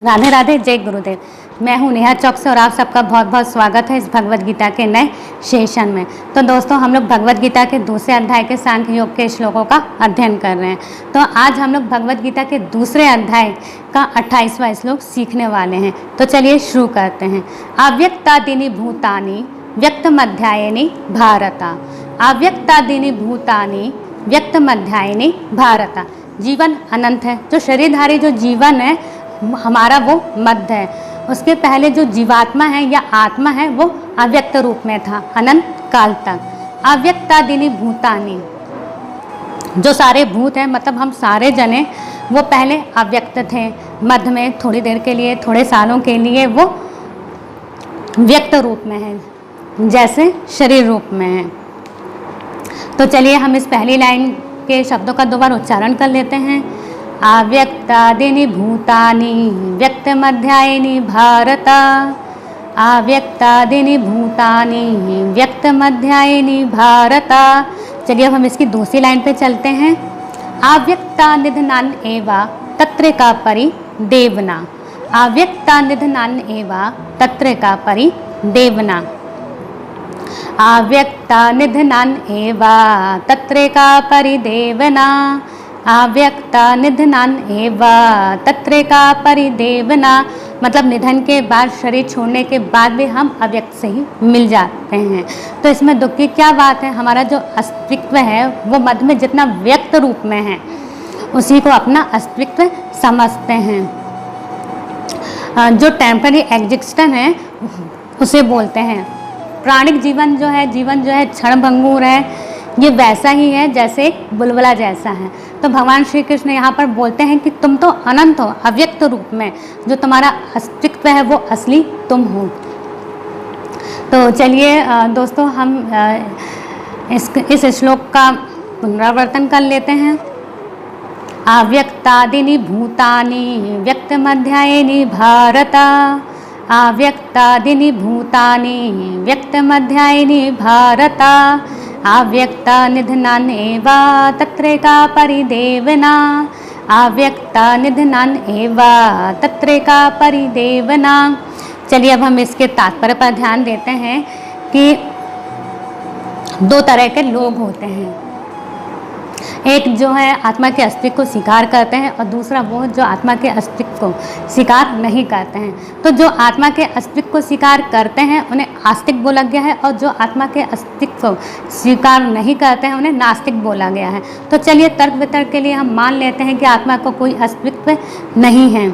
राधे राधे, जय गुरुदेव। मैं हूँ नेहा चौक से और आप सबका बहुत बहुत स्वागत है इस भगवत गीता के नए सेशन में। तो दोस्तों, हम लोग भगवत गीता के दूसरे अध्याय के सांख्य योग के श्लोकों का अध्ययन कर रहे हैं। तो आज हम लोग भगवत गीता के दूसरे अध्याय का 28वां श्लोक सीखने वाले हैं। तो चलिए शुरू करते हैं। अव्यक्तादीनि भूतानि व्यक्तमध्यायिनी भारता। अव्यक्तादीनि भूतानि व्यक्तमध्यायिनी भारता। जीवन अनंत है। जो शरीरधारी जो जीवन है हमारा वो मध्य है। उसके पहले जो जीवात्मा है या आत्मा है वो अव्यक्त रूप में था अनंत काल तक। अव्यक्तादीनि भूतानि, जो सारे भूत हैं मतलब हम सारे जने वो पहले अव्यक्त थे। मध्य में थोड़ी देर के लिए, थोड़े सालों के लिए वो व्यक्त रूप में है, जैसे शरीर रूप में है। तो चलिए हम इस पहली लाइन के शब्दों का दोबारा उच्चारण कर लेते हैं। अव्यक्तादीनि भूतानि व्यक्तमध्यायिनी भारता। अव्यक्तादीनि भूतानि व्यक्तमध्यायिनी भारता। चलिए अब हम इसकी दूसरी लाइन पे चलते हैं। अव्यक्ता निधनान एवा तत्र का परि देवना। अव्यक्ता निधनान एवा तत्र का परि देवना। अव्यक्ता निधनान एवा तत्र का परि देवना। अव्यक्ता निधनान एवा तत्र का परिदेवना, मतलब निधन के बाद, शरीर छोड़ने के बाद भी हम अव्यक्त से ही मिल जाते हैं। तो इसमें दुख की क्या बात है। हमारा जो अस्तित्व है वो मध्य में जितना व्यक्त रूप में है उसी को अपना अस्तित्व समझते हैं। जो टेम्पररी एग्जिस्टेंस है उसे बोलते हैं। प्राणिक जीवन जो है क्षणभंगुर है। ये वैसा ही है जैसे एक बुलबुला जैसा है। तो भगवान श्री कृष्ण यहाँ पर बोलते हैं कि तुम तो अनंत हो, अव्यक्त रूप में। जो तुम्हारा अस्तित्व है वो असली तुम हो। तो चलिए दोस्तों, हम इस श्लोक का पुनरावर्तन कर लेते हैं। अव्यक्तादीनि भूतानि व्यक्तमध्यायिनी भारता। अव्यक्तादीनि भूतानि व्यक्तमध्यायिनी भारता। अव्यक्ता निधनान एवा तत्र का परिदेवना। अव्यक्ता निधनान एवा तत्र का परिदेवना। चलिए अब हम इसके तात्पर्य पर ध्यान देते हैं कि दो तरह के लोग होते हैं। एक जो है आत्मा के अस्तित्व को स्वीकार करते हैं और दूसरा वो जो आत्मा के अस्तित्व को स्वीकार नहीं करते हैं। तो जो आत्मा के अस्तित्व को स्वीकार करते हैं उन्हें आस्तिक बोला गया है और जो आत्मा के अस्तित्व को स्वीकार नहीं करते हैं उन्हें नास्तिक बोला गया है। तो चलिए तर्क वितर्क के लिए हम मान लेते हैं कि आत्मा को कोई अस्तित्व नहीं है।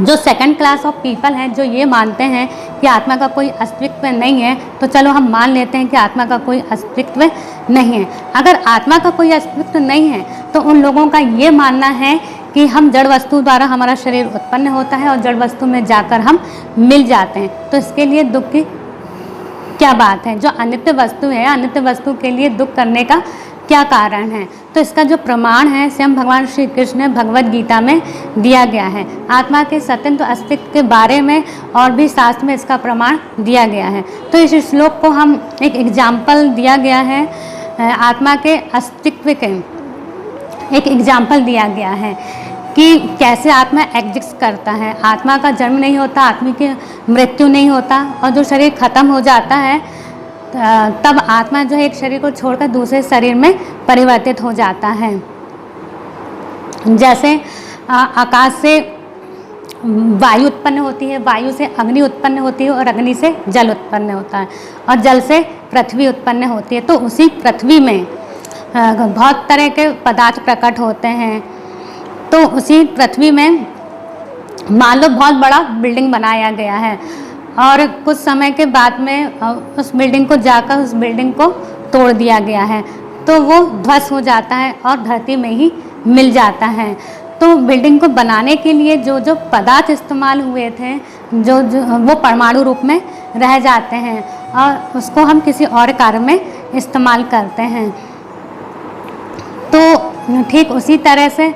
जो सेकंड क्लास ऑफ पीपल हैं जो ये मानते हैं कि आत्मा का कोई अस्तित्व नहीं है, तो चलो हम मान लेते हैं कि आत्मा का कोई अस्तित्व नहीं है। अगर आत्मा का कोई अस्तित्व नहीं है तो उन लोगों का ये मानना है कि हम जड़ वस्तु द्वारा हमारा शरीर उत्पन्न होता है और जड़ वस्तु में जाकर हम मिल जाते हैं। तो इसके लिए दुख की क्या बात है। जो अनित्य वस्तु है, अनित्य वस्तु के लिए दुख करने का क्या कारण है। तो इसका जो प्रमाण है स्वयं भगवान श्री कृष्ण ने भगवत गीता में दिया गया है। आत्मा के स्वतंत्र अस्तित्व के बारे में और भी शास्त्र में इसका प्रमाण दिया गया है। तो इस श्लोक को हम एक एग्जाम्पल दिया गया है, आत्मा के अस्तित्व के एक एग्जाम्पल दिया गया है कि कैसे आत्मा एग्जिस्ट करता है। आत्मा का जन्म नहीं होता, आत्मा की मृत्यु नहीं होता और जो शरीर खत्म हो जाता है तब आत्मा जो है एक शरीर को छोड़कर दूसरे शरीर में परिवर्तित हो जाता है। जैसे आकाश से वायु उत्पन्न होती है, वायु से अग्नि उत्पन्न होती है और अग्नि से जल उत्पन्न होता है और जल से पृथ्वी उत्पन्न होती है। तो उसी पृथ्वी में बहुत तरह के पदार्थ प्रकट होते हैं। तो उसी पृथ्वी में मान लो बहुत बड़ा बिल्डिंग बनाया गया है और कुछ समय के बाद में उस बिल्डिंग को जाकर उस बिल्डिंग को तोड़ दिया गया है, तो वो ध्वस्त हो जाता है और धरती में ही मिल जाता है। तो बिल्डिंग को बनाने के लिए जो जो पदार्थ इस्तेमाल हुए थे जो वो परमाणु रूप में रह जाते हैं और उसको हम किसी और कार्य में इस्तेमाल करते हैं। तो ठीक उसी तरह से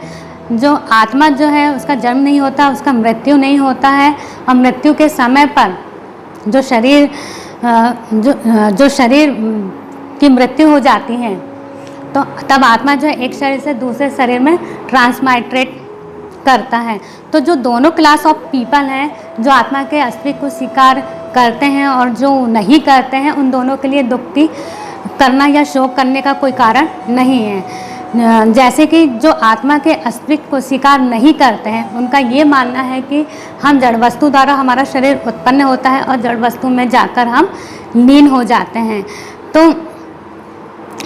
जो आत्मा जो है उसका जन्म नहीं होता, उसका मृत्यु नहीं होता है और मृत्यु के समय पर जो शरीर की मृत्यु हो जाती है तो तब आत्मा जो है एक शरीर से दूसरे शरीर में ट्रांसमाइग्रेट करता है। तो जो दोनों क्लास ऑफ पीपल हैं, जो आत्मा के अस्तित्व को स्वीकार करते हैं और जो नहीं करते हैं, उन दोनों के लिए दुख की करना या शोक करने का कोई कारण नहीं है। जैसे कि जो आत्मा के अस्तित्व को स्वीकार नहीं करते हैं, उनका ये मानना है कि हम जड़ वस्तु द्वारा हमारा शरीर उत्पन्न होता है और जड़ वस्तु में जाकर हम लीन हो जाते हैं। तो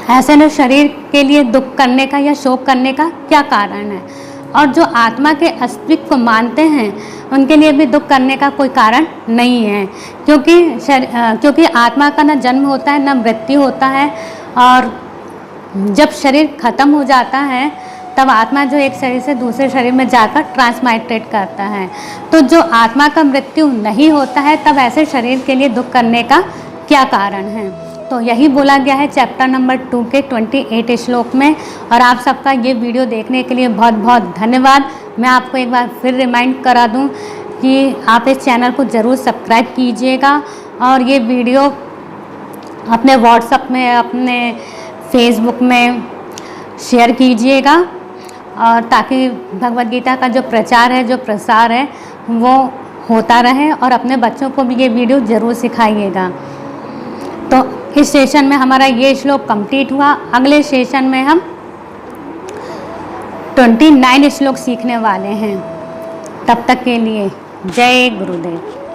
ऐसे में शरीर के लिए दुख करने का या शोक करने का क्या कारण है? और जो आत्मा के अस्तित्व को मानते हैं, उनके लिए भी दुख करने का कोई कारण नहीं है, क्योंकि आत्मा का ना जन्म होता है, ना मृत्यु होता है। और जब शरीर खत्म हो जाता है, तब आत्मा जो एक शरीर से दूसरे शरीर में जाकर ट्रांसमाइग्रेट करता है। तो जो आत्मा का मृत्यु नहीं होता है, तब ऐसे शरीर के लिए दुख करने का क्या कारण है? तो यही बोला गया है चैप्टर नंबर 2 के 28 श्लोक में। और आप सबका ये वीडियो देखने के लिए बहुत बहुत धन्यवाद। मैं आपको एक बार फिर रिमाइंड करा दूं कि आप इस चैनल को ज़रूर सब्सक्राइब कीजिएगा और ये वीडियो अपने व्हाट्सएप में, अपने फेसबुक में शेयर कीजिएगा, और ताकि भगवद गीता का जो प्रचार है, जो प्रसार है, वो होता रहे। और अपने बच्चों को भी ये वीडियो ज़रूर सिखाइएगा। तो इस सेशन में हमारा ये श्लोक कंप्लीट हुआ। अगले सेशन में हम 29 श्लोक सीखने वाले हैं। तब तक के लिए जय गुरुदेव।